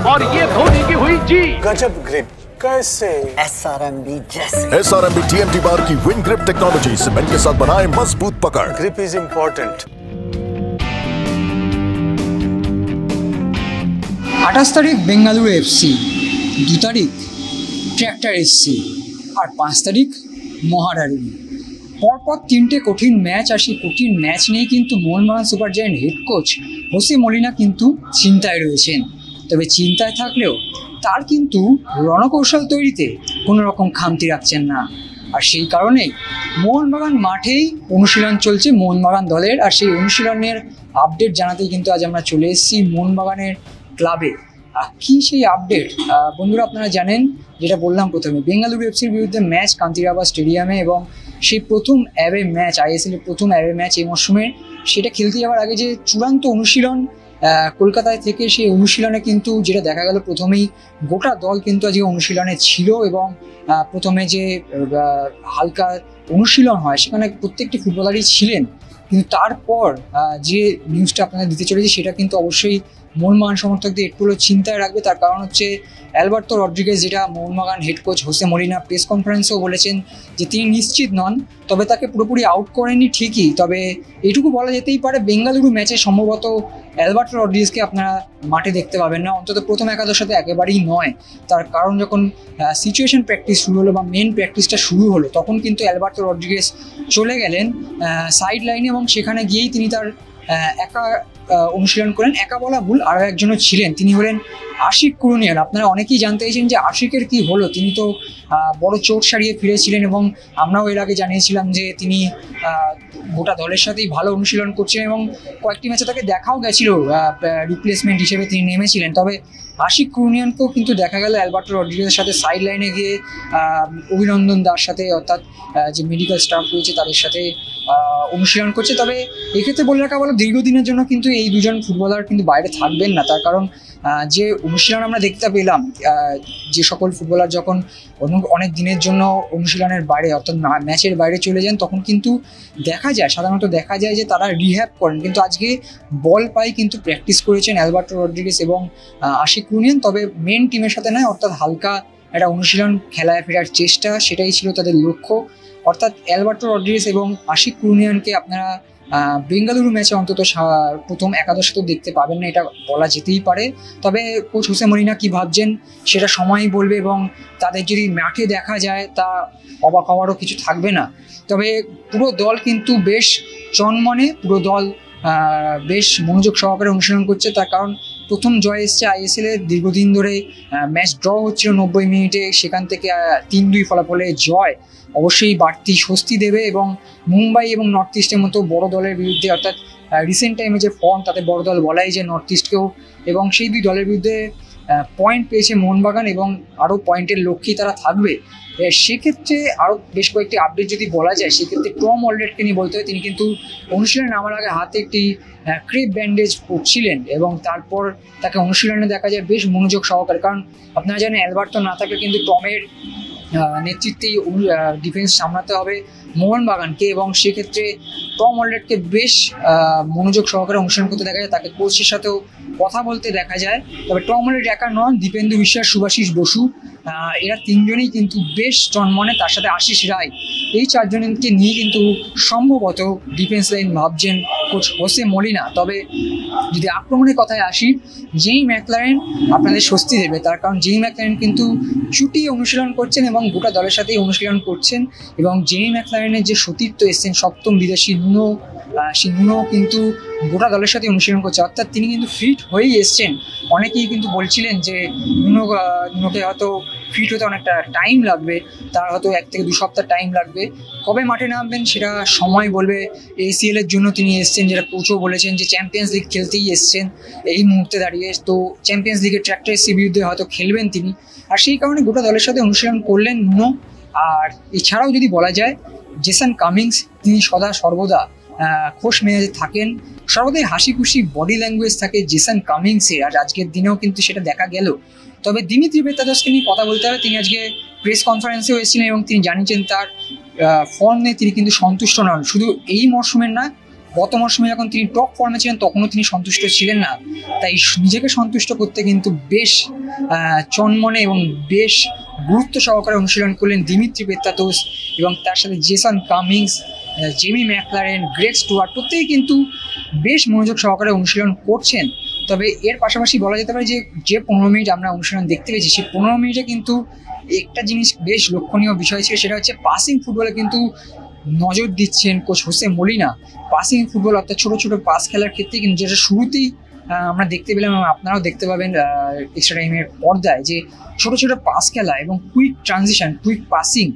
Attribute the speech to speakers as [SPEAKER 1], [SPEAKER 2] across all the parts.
[SPEAKER 1] और ये धोनी की हुई जी।
[SPEAKER 2] गजब ग्रिप कैसे?
[SPEAKER 3] SRMB जैसे।
[SPEAKER 4] SRMB TMT बार की विन ग्रिप टेक्नोलॉजी सीमेंट के साथ बनाए मजबूत पकड़।
[SPEAKER 2] Grip is important.
[SPEAKER 5] 28 তারিখ বেঙ্গালুরু এফসি, 2 তারিখ ট্র্যাক্টর এসসি, আর 5 তারিখ মহারানী। পরপর 3টে কঠিন ম্যাচ, আর সেই কঠিন ম্যাচ নিয়ে কিন্তু Mohun Bagan super giant head coach Jose Malina কিন্তু চিন্তায় রয়েছেন। তবে চিন্তায় থাকলেও তার কিন্তু রণকৌশল তৈরিতে কোনো রকম খামতি রাখছেন না। আর সেই কারণেই মোহনবাগান মাঠেই অনুশীলন চলছে মোহনবাগান দলের। আর সেই অনুশীলনের আপডেট জানাতেই কিন্তু আজ আমরা চলে এসেছি মোহনবাগানের ক্লাবে। কি সেই আপডেট বন্ধুরা, আপনারা জানেন যেটা বললাম প্রথমে, বেঙ্গালুরু এফসির বিরুদ্ধে ম্যাচ কান্তিরাবা স্টেডিয়ামে, এবং সেই প্রথম অ্যাওয়ে ম্যাচ, ISL এর প্রথম অ্যাওয়ে ম্যাচ এই মরশুমের, সেটা খেলতে যাওয়ার আগে যে চূড়ান্ত অনুশীলন কলকাতায় থেকে, সেই অনুশীলনে কিন্তু যেটা দেখা গেল প্রথমেই গোটা দল কিন্তু আজকে অনুশীলনে ছিল, এবং প্রথমে যে হালকা অনুশীলন হয় সেখানে প্রত্যেকটি ফুটবলারই ছিলেন। কিন্তু তারপর যে নিউজটা আপনাদের দিতে চলেছে সেটা কিন্তু অবশ্যই মোহনবাগান সমর্থকদের একটু হলেও চিন্তায় রাখবে। তার কারণ হচ্ছে অ্যালবার্তো রড্রিগেজ, যেটা Mohun Bagan head coach Jose Molina press কনফারেন্সেও বলেছেন যে তিনি নিশ্চিত নন, তবে তাকে পুরোপুরি আউট করেনি ঠিকই, তবে এইটুকু বলা যেতেই পারে বেঙ্গালুরু ম্যাচে সম্ভবত অ্যালবার্তো রড্রিগেজকে আপনারা মাঠে দেখতে পাবেন না, অন্তত প্রথম একাদশে একেবারেই নয়। তার কারণ যখন সিচুয়েশন প্র্যাকটিস শুরু হলো বা মেন প্র্যাকটিসটা শুরু হলো, তখন কিন্তু অ্যালবার্তো রড্রিগেজ চলে গেলেন সাইড লাইনে, এবং সেখানে গিয়েই তিনি তার একা অনুশীলন করেন। একা বলা ভুল, আরও একজনও ছিলেন, তিনি হলেন আশিক কুরুনিয়ান। আপনারা অনেকেই জানতে চাইছেন যে আশিকের কি হলো, তিনি তো বড় চোট সারিয়ে ফিরেছিলেন, এবং আমরাও এর আগে জানিয়েছিলাম যে তিনি গোটা দলের সাথেই ভালো অনুশীলন করছেন, এবং কয়েকটি ম্যাচে তাকে দেখাও গেছিল রিপ্লেসমেন্ট হিসেবে তিনি নেমেছিলেন। তবে আশিক কুরুনিয়ানকেও কিন্তু দেখা গেল অ্যালবার্তো রড্রিগেজের সাথে সাইড লাইনে গিয়ে অভিনন্দন দার সাথে, অর্থাৎ যে মেডিকেল স্টাফ রয়েছে তাদের সাথে অনুশীলন করছে। তবে এক্ষেত্রে বলে রাখা ভালো, দীর্ঘদিনের জন্য কিন্তু এই দুজন ফুটবলার কিন্তু বাইরে থাকবেন না। তার কারণ যে অনুশীলন আমরা দেখতে পেলাম, যে সকল ফুটবলার যখন অনেক দিনের জন্য অনুশীলনের বাইরে, অর্থাৎ ম্যাচের বাইরে চলে যান, তখন কিন্তু সাধারণত দেখা যায় যে তারা রিহ্যাব করেন। কিন্তু আজকে বল পাই কিন্তু প্র্যাকটিস করেছেন অ্যালবার্তো রড্রিগেজ এবং আশিক কুরুনিয়ান, তবে মেন টিমের সাথে নয়, অর্থাৎ হালকা একটা অনুশীলন, খেলায় ফেরার চেষ্টা, সেটাই ছিল তাদের লক্ষ্য। অর্থাৎ অ্যালবার্তো রড্রিগেজ এবং আশিক কুরুনিয়ানকে আপনারা বেঙ্গালুরু ম্যাচে অন্তত প্রথম একাদশে তো দেখতে পাবেন না, এটা বলা যেতেই পারে। তবে কোচ হোসে মলিনা কী ভাবছেন সেটা সময়ই বলবে, এবং তাদের যদি মাঠে দেখা যায় তা অবাক হওয়ারও কিছু থাকবে না। তবে পুরো দল কিন্তু বেশ চনমনে, পুরো দল বেশ মনোযোগ সহকারে অনুশীলন করছে। তার কারণ প্রথম জয় এসছে ISL এর, দীর্ঘদিন ধরে ম্যাচ ড্র হচ্ছিল 90 মিনিটে, সেখান থেকে 3-2 ফলাফলে জয় অবশ্যই বাড়তি স্বস্তি দেবে, এবং মুম্বাই এবং নর্থ ইস্টের মতো বড় দলের বিরুদ্ধে, অর্থাৎ রিসেন্ট টাইমে যে ফর্ম, তাতে বড় দল বলাই যে নর্থ ইস্টকেও, এবং সেই দুই দলের বিরুদ্ধে পয়েন্ট পেয়েছে মোহনবাগান, এবং আরও পয়েন্টের লক্ষ্যেই তারা থাকবে। সেক্ষেত্রে আরও বেশ কয়েকটি আপডেট যদি বলা যায়, সেক্ষেত্রে টম অলরেডকে নিয়ে বলতে হয়, তিনি কিন্তু অনুশীলনে নামার আগে হাতে একটি ক্রেপ ব্যান্ডেজ পরছিলেন, এবং তারপর তাকে অনুশীলনে দেখা যায় বেশ মনোযোগ সহকারে। কারণ আপনারা জানেন অ্যালবার্তো না থাকলে কিন্তু টমের নেতৃত্বেই ডিফেন্স সামলাতে হবে মোহনবাগানকে, এবং সেক্ষেত্রে টম অলরেডকে বেশ মনোযোগ সহকারে অনুশীলন করতে দেখা যায়, তাকে কোচের সাথেও কথা বলতে দেখা যায়। তবে টম অলরেড একা নন, দীপেন্দু বিশ্বাস, শুভাশিস বসু, এরা তিনজনেই কিন্তু বেশ চনমনে, তার সাথে আশিস রায়, এই চারজনকে নিয়ে কিন্তু সম্ভবত ডিফেন্স লাইন ভাবছেন কোচ হোসে মলিনা। তবে যদি আক্রমণের কথায় আসি, জেই ম্যাকলারেন আপনাদের স্বস্তি দেবে, তার কারণ জেই ম্যাকলারেন কিন্তু ছুটি অনুশীলন করছেন এবং গোটা দলের সাথেই অনুশীলন করছেন, এবং জেই ম্যাকলারেনের যে সতীর্থ এসছেন সপ্তম বিদেশি নুনো, সেই নুনো কিন্তু গোটা দলের সাথে অনুশীলন করছে, অর্থাৎ তিনি কিন্তু ফিট হয়েই এসছেন। অনেকেই কিন্তু বলছিলেন যে নুনোকে হয়তো ফিট হতে অনেকটা টাইম লাগবে, তার হয়তো 1 থেকে 2 সপ্তাহ টাইম লাগবে। কবে মাঠে নামবেন সেটা সময় বলবে। ACL এর জন্য তিনি এসছেন, যেটা কোচও বলেছেন যে চ্যাম্পিয়ন্স লিগ খেলতেই এসছেন এই মুহূর্তে দাঁড়িয়ে, তো চ্যাম্পিয়ন্স লিগের ট্র্যাক্টর এসসির বিরুদ্ধে হয়তো খেলবেন তিনি, আর সেই কারণে গোটা দলের সাথে অনুশীলন করলেন নুনো। আর এছাড়াও যদি বলা যায়, জেসন কামিংস, তিনি সর্বদা খোশ মেজাজে থাকেন, সর্বদাই হাসি খুশি বডি ল্যাঙ্গুয়েজ থাকে জেসন কামিংসের, আর আজকের দিনেও কিন্তু সেটা দেখা গেল। তবে দিমিত্রি পেত্রাদসকে নিয়ে কথা বলতে হবে, তিনি আজকে প্রেস কনফারেন্সেও এসেছিলেন এবং তিনি জানিয়েছেন তার ফর্ম নিয়ে তিনি কিন্তু সন্তুষ্ট নন, শুধু এই মরশুমের না, গত মৌসুমে যখন তিনি টপ ফর্মে ছিলেন তখনও তিনি সন্তুষ্ট ছিলেন না, তাই নিজেকে সন্তুষ্ট করতে কিন্তু বেশ চনমনে এবং বেশ গুরুত্ব সহকারে অনুশীলন করলেন দিমিত্রি পেত্রাতোস এবং তার সাথে Jason Cummings, Jamie Maclaren, Greg Stewart প্রত্যেকেই কিন্তু বেশ মনোযোগ সহকারে অনুশীলন করছেন। তবে এর পাশাপাশি বলা যেতে পারে যে 15 মিনিট আমরা অনুশীলন দেখতে পেয়েছি, সেই 15 মিনিটে কিন্তু একটা জিনিস বেশ লক্ষণীয় বিষয় ছিল, সেটা হচ্ছে পাসিং ফুটবলে কিন্তু নজর দিচ্ছেন coach Jose Malina. Passing football অর্থাৎ ছোটো ছোটো পাস খেলার ক্ষেত্রে কিন্তু যেটা শুরুতেই আমরা দেখতে পেলাম এবং আপনারাও দেখতে পাবেন এক্সট্রা টাইমের পর্দায়, যে ছোটো ছোটো পাস খেলা এবং কুইক ট্রানজিশন, কুইক পাসিং,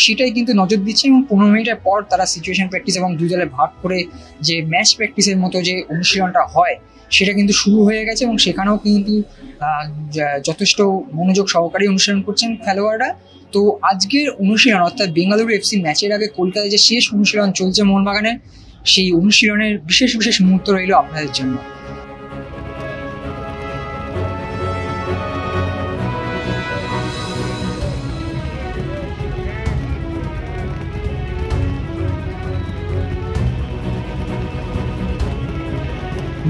[SPEAKER 5] সেটাই কিন্তু নজর দিচ্ছে। এবং 15 মিনিটের পর তারা সিচুয়েশন প্র্যাকটিস এবং দুই দলে ভাগ করে যে ম্যাচ প্র্যাকটিসের মতো যে অনুশীলনটা হয় সেটা কিন্তু শুরু হয়ে গেছে এবং সেখানেও কিন্তু যথেষ্ট মনোযোগ সহকারে অনুশীলন করছেন খেলোয়াড়রা। তো আজকের অনুশীলন অর্থাৎ বেঙ্গালুরু এফসি ম্যাচের আগে কলকাতায় যে শেষ অনুশীলন চলছে মোহনবাগানের, সেই অনুশীলনের বিশেষ বিশেষ মুহূর্ত রইল আপনাদের জন্য।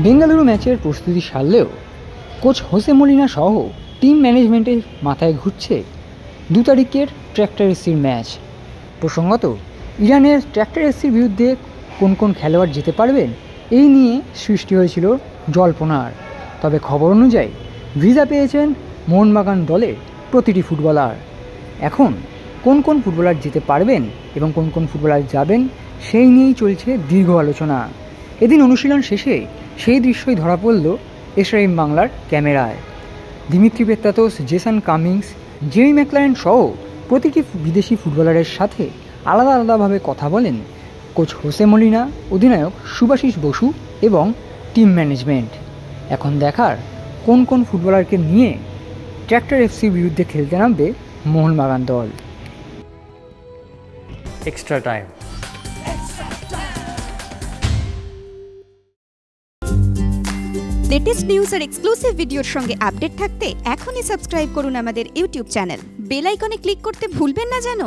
[SPEAKER 1] বেঙ্গালুরু ম্যাচের প্রস্তুতি সারলেও কোচ হোসে মলিনা সহ টিম ম্যানেজমেন্টের মাথায় ঘুরছে 2 তারিখের ট্র্যাক্টর এসসির ম্যাচ। প্রসঙ্গত ইরানের ট্র্যাক্টর এসসির বিরুদ্ধে কোন কোন খেলোয়াড় যেতে পারবেন এই নিয়ে সৃষ্টি হয়েছিল জল্পনার। তবে খবর অনুযায়ী ভিসা পেয়েছেন মোহনবাগান দলের প্রতিটি ফুটবলার। এখন কোন কোন ফুটবলার যেতে পারবেন এবং কোন কোন ফুটবলার যাবেন সেই নিয়েই চলছে দীর্ঘ আলোচনা। এদিন অনুশীলন শেষে সেই দৃশ্যই ধরা পড়ল এসআরএম বাংলার ক্যামেরায়। Dimitri Petratos, Jason Cummings, Jamie Maclaren সহ প্রতিটি বিদেশি ফুটবলারের সাথে আলাদা আলাদাভাবে কথা বলেন কোচ হোসে মলিনা, অধিনায়ক সুভাশিস বসু এবং টিম ম্যানেজমেন্ট। এখন দেখার কোন কোন ফুটবলারকে নিয়ে ট্র্যাক্টর এফসির বিরুদ্ধে খেলতে নামবে মোহনবাগান দল।
[SPEAKER 6] Extra time.
[SPEAKER 7] লেটেস্ট নিউজ আর এক্সক্লুসিভ ভিডিওর সঙ্গে আপডেট থাকতে এখনই সাবস্ক্রাইব করুন আমাদের ইউটিউব চ্যানেল। বেল আইকনে ক্লিক করতে ভুলবেন না যেন।